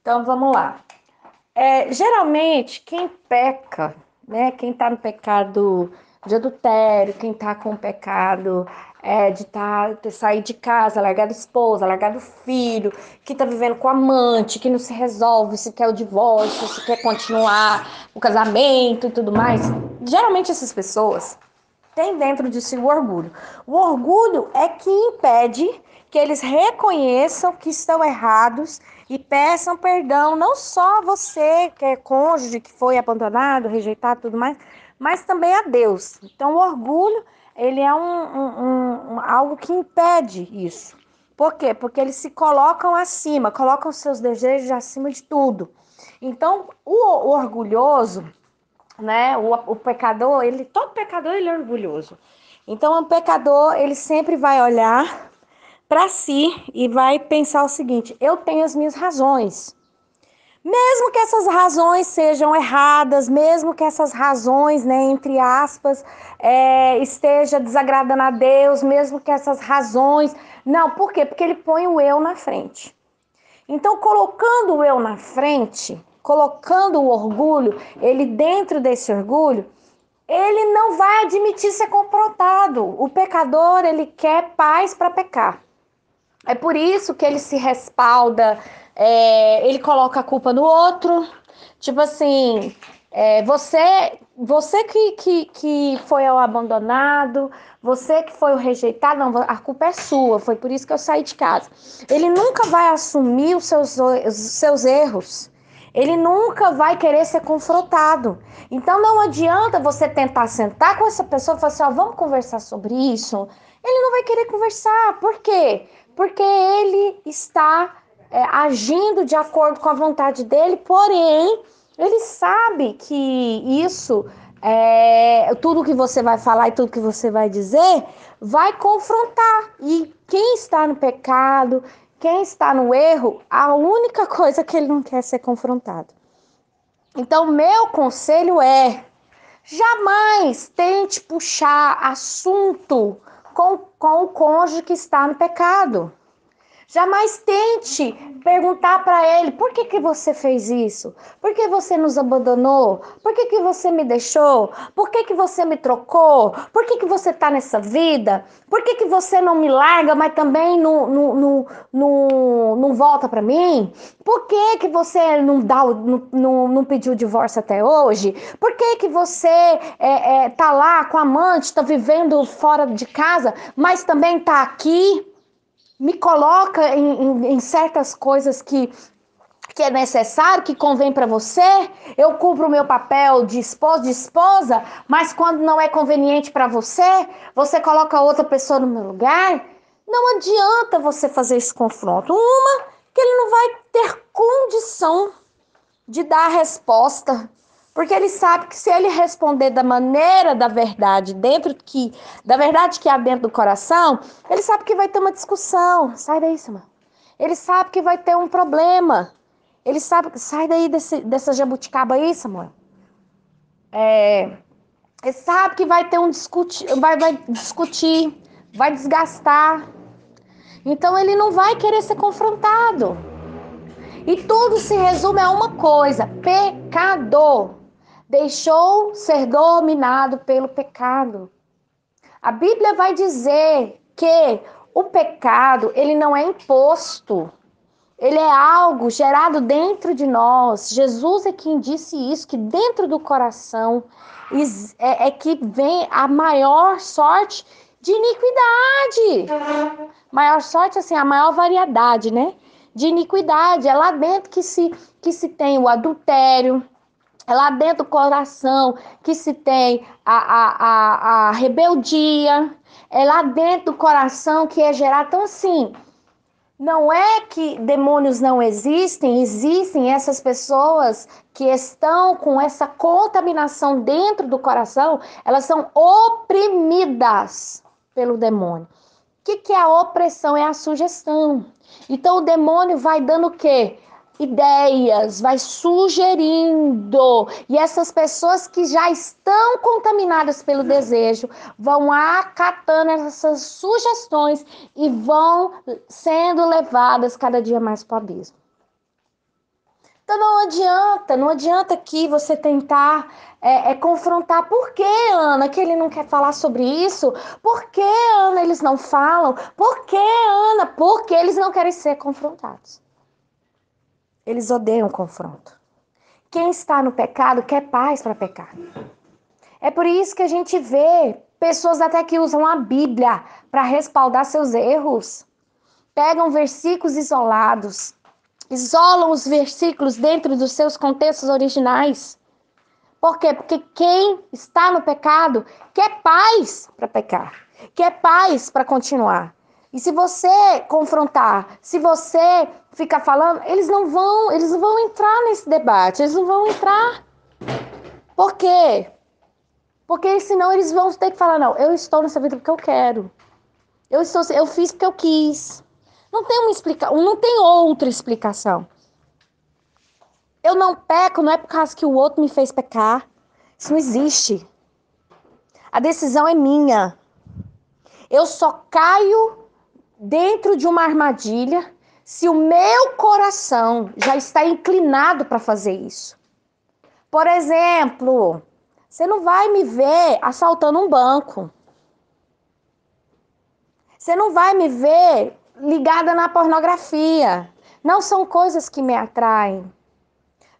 Então vamos lá. Geralmente, quem peca, né? Quem está no pecado de adultério, quem está com o pecado de sair de casa, largar a esposa, largar o filho, que está vivendo com amante, que não se resolve, se quer o divórcio, se quer continuar o casamento e tudo mais. Geralmente essas pessoas têm dentro de si o orgulho. O orgulho é que impede que eles reconheçam que estão errados e peçam perdão, não só a você, que é cônjuge, que foi abandonado, rejeitado e tudo mais, mas também a Deus. Então, o orgulho, ele é algo que impede isso. Por quê? Porque eles se colocam acima, colocam seus desejos acima de tudo. Então, o orgulhoso, né? O pecador, todo pecador ele é orgulhoso. Então, o pecador, ele sempre vai olhar para si e vai pensar o seguinte: eu tenho as minhas razões. Mesmo que essas razões sejam erradas, mesmo que essas razões, né, entre aspas, esteja desagradando a Deus, mesmo que essas razões... Não, por quê? Porque ele põe o eu na frente. Então, colocando o eu na frente, colocando o orgulho, ele dentro desse orgulho, ele não vai admitir ser confrontado. O pecador, ele quer paz para pecar. É por isso que ele se respalda, ele coloca a culpa no outro. Tipo assim, você que foi ao abandonado, você que foi o rejeitado, não, a culpa é sua, foi por isso que eu saí de casa. Ele nunca vai assumir os seus erros. Ele nunca vai querer ser confrontado. Então não adianta você tentar sentar com essa pessoa e falar assim, ó, vamos conversar sobre isso. Ele não vai querer conversar. Por quê? Porque ele está agindo de acordo com a vontade dele, porém, ele sabe que isso, tudo que você vai falar e tudo que você vai dizer, vai confrontar. E quem está no pecado, quem está no erro, a única coisa que ele não quer é ser confrontado. Então, meu conselho é: jamais tente puxar assunto com o cônjuge que está no pecado. Jamais tente perguntar para ele, por que você fez isso? Por que você nos abandonou? Por que você me deixou? Por que você me trocou? Por que você está nessa vida? Por que você não me larga, mas também não volta para mim? Por que você não pediu divórcio até hoje? Por que você tá lá com a amante, tá vivendo fora de casa, mas também tá aqui? Me coloca em certas coisas que é necessário, que convém para você. Eu cumpro o meu papel de esposa, mas quando não é conveniente para você, você coloca outra pessoa no meu lugar. Não adianta você fazer esse confronto. Uma, que ele não vai ter condição de dar a resposta, porque ele sabe que se ele responder da maneira da verdade, da verdade que há dentro do coração, ele sabe que vai ter uma discussão. Sai daí, Samuel. Ele sabe que vai ter um problema. Ele sabe, sai daí dessa jabuticaba aí, Samuel. Ele sabe que vai ter vai discutir, vai desgastar. Então ele não vai querer ser confrontado. E tudo se resume a uma coisa: pecador. Deixou ser dominado pelo pecado. A Bíblia vai dizer que o pecado, ele não é imposto. Ele é algo gerado dentro de nós. Jesus é quem disse isso, que dentro do coração é que vem a maior sorte de iniquidade. Maior sorte, assim, a maior variedade, né? De iniquidade. É lá dentro que se tem o adultério, é lá dentro do coração que se tem a rebeldia, é lá dentro do coração que é gerado. Então, assim, não é que demônios não existem, existem essas pessoas que estão com essa contaminação dentro do coração, elas são oprimidas pelo demônio. O que é a opressão? É a sugestão. Então o demônio vai dando o quê? Ideias, vai sugerindo. E essas pessoas que já estão contaminadas pelo desejo vão acatando essas sugestões e vão sendo levadas cada dia mais para o abismo. Então não adianta aqui você tentar confrontar. Por que, Ana, que ele não quer falar sobre isso? Por que, Ana, eles não falam? Por que, Ana? Porque eles não querem ser confrontados. Eles odeiam confronto. Quem está no pecado quer paz para pecar. É por isso que a gente vê pessoas até que usam a Bíblia para respaldar seus erros. Pegam versículos isolados, isolam os versículos dentro dos seus contextos originais. Por quê? Porque quem está no pecado quer paz para pecar, quer paz para continuar. E se você confrontar, se você ficar falando, eles não vão entrar nesse debate, eles não vão entrar. Por quê? Porque senão eles vão ter que falar, não, eu estou nessa vida porque eu quero. Eu fiz porque eu quis. Não tem não tem outra explicação. Eu não peco, não é por causa que o outro me fez pecar. Isso não existe. A decisão é minha. Eu só caio dentro de uma armadilha se o meu coração já está inclinado para fazer isso. Por exemplo, você não vai me ver assaltando um banco. Você não vai me ver ligada na pornografia. Não são coisas que me atraem.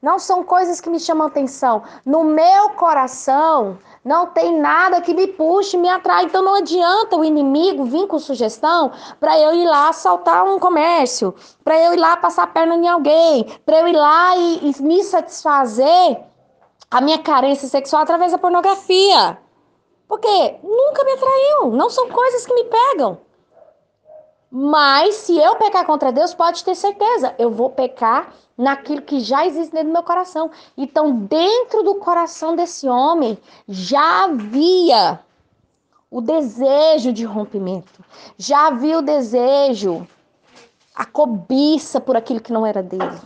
Não são coisas que me chamam atenção. No meu coração não tem nada que me puxe, me atrai. Então não adianta o inimigo vir com sugestão para eu ir lá assaltar um comércio, para eu ir lá passar a perna em alguém, para eu ir lá e me satisfazer a minha carência sexual através da pornografia. Porque nunca me atraiu. Não são coisas que me pegam. Mas se eu pecar contra Deus, pode ter certeza, eu vou pecar naquilo que já existe dentro do meu coração. Então, dentro do coração desse homem, já havia o desejo de rompimento. Já havia o desejo, a cobiça por aquilo que não era dele.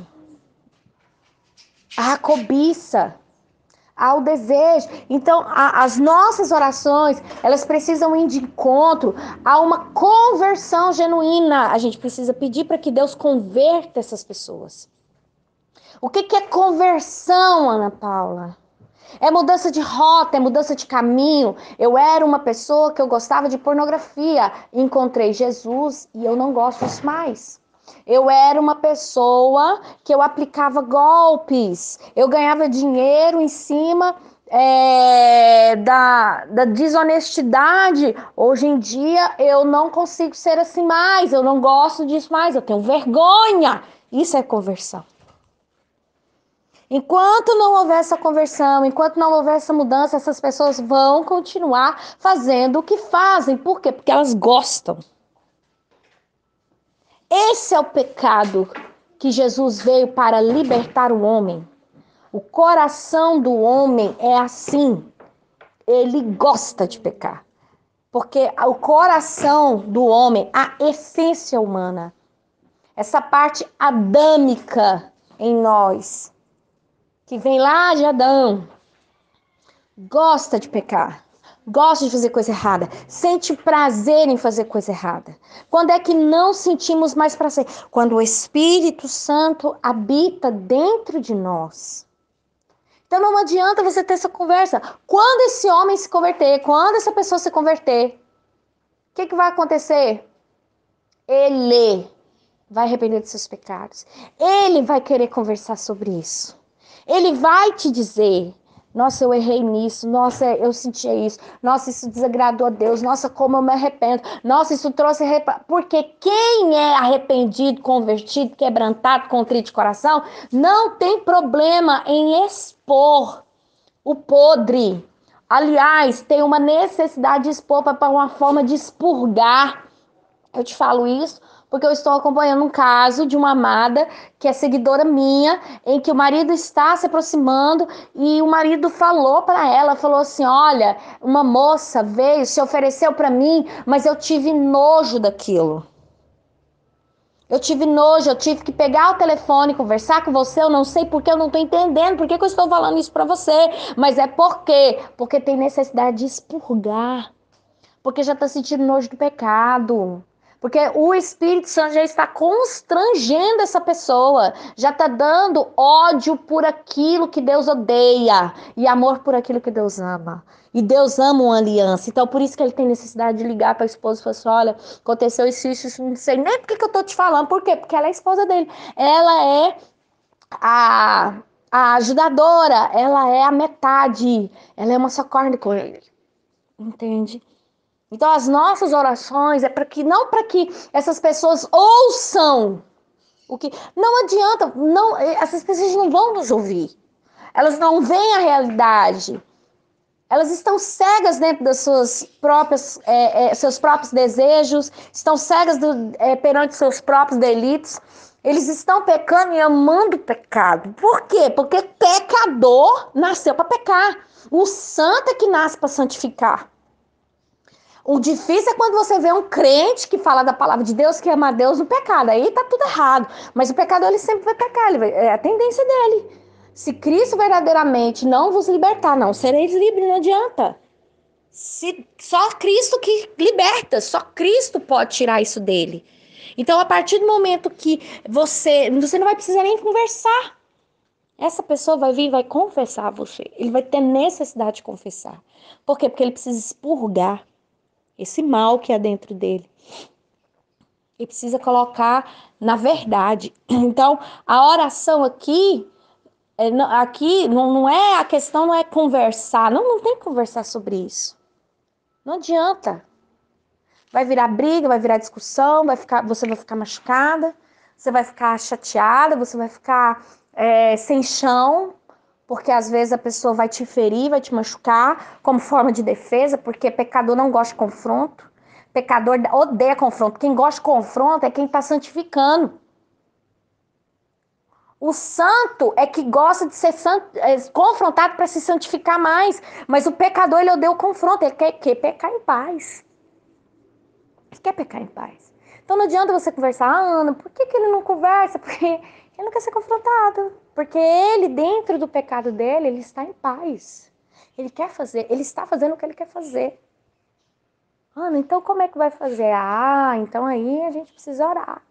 A cobiça. Ao desejo. Então, as nossas orações, elas precisam ir de encontro a uma conversão genuína. A gente precisa pedir para que Deus converta essas pessoas. O que é conversão, Ana Paula? É mudança de rota, é mudança de caminho. Eu era uma pessoa que eu gostava de pornografia. Encontrei Jesus e eu não gosto disso mais. Eu era uma pessoa que eu aplicava golpes. Eu ganhava dinheiro em cima da desonestidade. Hoje em dia eu não consigo ser assim mais. Eu não gosto disso mais. Eu tenho vergonha. Isso é conversão. Enquanto não houver essa conversão, enquanto não houver essa mudança, essas pessoas vão continuar fazendo o que fazem. Por quê? Porque elas gostam. Esse é o pecado que Jesus veio para libertar o homem. O coração do homem é assim. Ele gosta de pecar. Porque o coração do homem, a essência humana, essa parte adâmica em nós, que vem lá de Adão, gosta de pecar. Gosta de fazer coisa errada, sente prazer em fazer coisa errada. Quando é que não sentimos mais prazer? Quando o Espírito Santo habita dentro de nós. Então não adianta você ter essa conversa. Quando esse homem se converter, quando essa pessoa se converter, o que vai acontecer? Ele vai arrepender dos seus pecados. Ele vai querer conversar sobre isso. Ele vai te dizer: nossa, eu errei nisso, nossa, eu senti isso, nossa, isso desagradou a Deus, nossa, como eu me arrependo, nossa, isso trouxe... Porque quem é arrependido, convertido, quebrantado, contrito de coração, não tem problema em expor o podre. Aliás, tem uma necessidade de expor para uma forma de expurgar. Eu te falo isso porque eu estou acompanhando um caso de uma amada que é seguidora minha, em que o marido está se aproximando e o marido falou para ela, falou assim: olha, uma moça veio, se ofereceu para mim, mas eu tive nojo daquilo. Eu tive nojo, eu tive que pegar o telefone, conversar com você, eu não sei porque, eu não estou entendendo por que eu estou falando isso para você, mas é porque tem necessidade de expurgar, porque já está sentindo nojo do pecado. Porque o Espírito Santo já está constrangendo essa pessoa, já está dando ódio por aquilo que Deus odeia e amor por aquilo que Deus ama. E Deus ama uma aliança. Então, por isso que ele tem necessidade de ligar para a esposa e falar assim, olha, aconteceu isso, não sei nem por que eu estou te falando. Por quê? Porque ela é a esposa dele. Ela é a, a ajudadora, ela é a metade. Ela é uma só carne com ele. Entende? Então, as nossas orações é para que não para que essas pessoas ouçam o que não adianta, não, essas pessoas não vão nos ouvir. Elas não veem a realidade. Elas estão cegas dentro das suas próprias, seus próprios desejos, estão cegas perante seus próprios delitos. Eles estão pecando e amando o pecado. Por quê? Porque pecador nasceu para pecar. O santo é que nasce para santificar. O difícil é quando você vê um crente que fala da palavra de Deus, que ama a Deus no pecado. Aí tá tudo errado. Mas o pecador, ele sempre vai pecar. É a tendência dele. Se Cristo verdadeiramente não vos libertar, não sereis livres, não adianta. Só Cristo que liberta. Só Cristo pode tirar isso dele. Então, a partir do momento que você não vai precisar nem conversar. Essa pessoa vai vir e vai confessar a você. Ele vai ter necessidade de confessar. Por quê? Porque ele precisa expurgar esse mal que há dentro dele. E precisa colocar na verdade. Então, a oração aqui não é a questão, não é conversar. Não tem que conversar sobre isso. Não adianta. Vai virar briga, vai virar discussão, você vai ficar machucada, você vai ficar chateada, você vai ficar sem chão, porque às vezes a pessoa vai te ferir, vai te machucar, como forma de defesa, porque pecador não gosta de confronto. Pecador odeia confronto. Quem gosta de confronto é quem está santificando. O santo é que gosta de ser confrontado para se santificar mais. Mas o pecador, ele odeia o confronto. Ele quer pecar em paz. Ele quer pecar em paz. Então não adianta você conversar, Ana, por que ele não conversa? Porque ele não quer ser confrontado. Porque ele, dentro do pecado dele, ele está em paz. Ele está fazendo o que ele quer fazer. Ana, então como é que vai fazer? Então aí a gente precisa orar.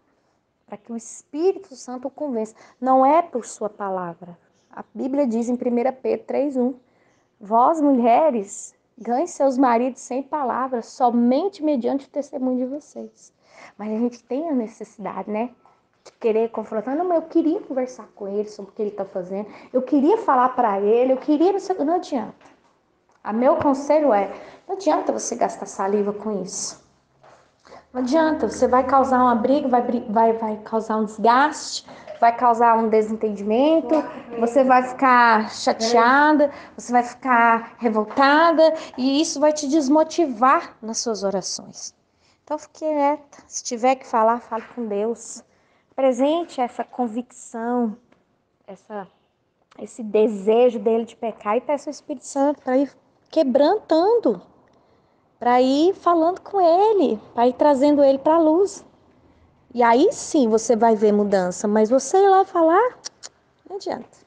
Para que o Espírito Santo o convença. Não é por sua palavra. A Bíblia diz em 1 Pedro 3:1, vós, mulheres, ganhem seus maridos sem palavras, somente mediante o testemunho de vocês. Mas a gente tem a necessidade, né? De querer confrontar. Não, mas eu queria conversar com ele sobre o que ele está fazendo. Eu queria falar para ele, não adianta. Meu conselho não adianta você gastar saliva com isso. Não adianta, você vai causar uma briga, vai causar um desgaste, vai causar um desentendimento, você vai ficar chateada, você vai ficar revoltada e isso vai te desmotivar nas suas orações. Então fique quieta, se tiver que falar, fale com Deus. Presente essa convicção, esse desejo dele de pecar e peça o Espírito Santo para ir quebrantando, para ir falando com ele, para ir trazendo ele para a luz. E aí sim você vai ver mudança, mas você ir lá falar, não adianta.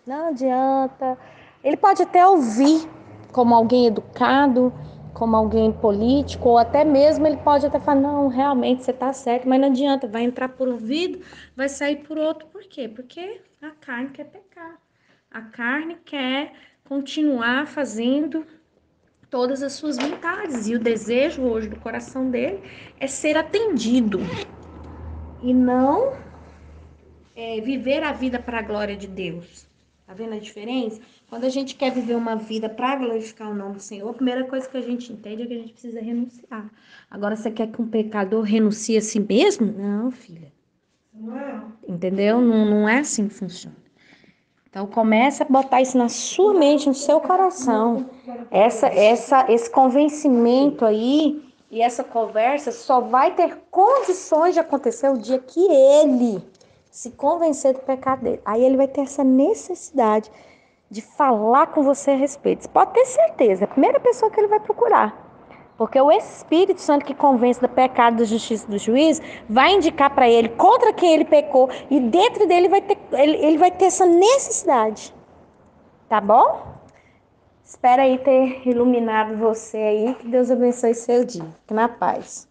Não adianta. Ele pode até ouvir como alguém educado, como alguém político, ou até mesmo ele pode até falar, não, realmente você está certo, mas não adianta, vai entrar por um ouvido, vai sair por outro. Por quê? Porque a carne quer pecar. A carne quer continuar fazendo todas as suas vontades. E o desejo hoje do coração dele é ser atendido. E não viver a vida para a glória de Deus. Tá vendo a diferença? Quando a gente quer viver uma vida para glorificar o nome do Senhor, a primeira coisa que a gente entende é que a gente precisa renunciar. Agora, você quer que um pecador renuncie a si mesmo? Não, filha. Entendeu? Não é assim que funciona. Então, começa a botar isso na sua mente, no seu coração. Esse convencimento aí e essa conversa só vai ter condições de acontecer o dia que ele se convencer do pecado dele. Aí ele vai ter essa necessidade de falar com você a respeito. Você pode ter certeza, é a primeira pessoa que ele vai procurar. Porque o Espírito Santo que convence do pecado, da justiça e do juízo, vai indicar para ele contra quem ele pecou. E dentro dele ele vai ter essa necessidade. Tá bom? Espero aí ter iluminado você aí. Que Deus abençoe seu dia. Fique na paz.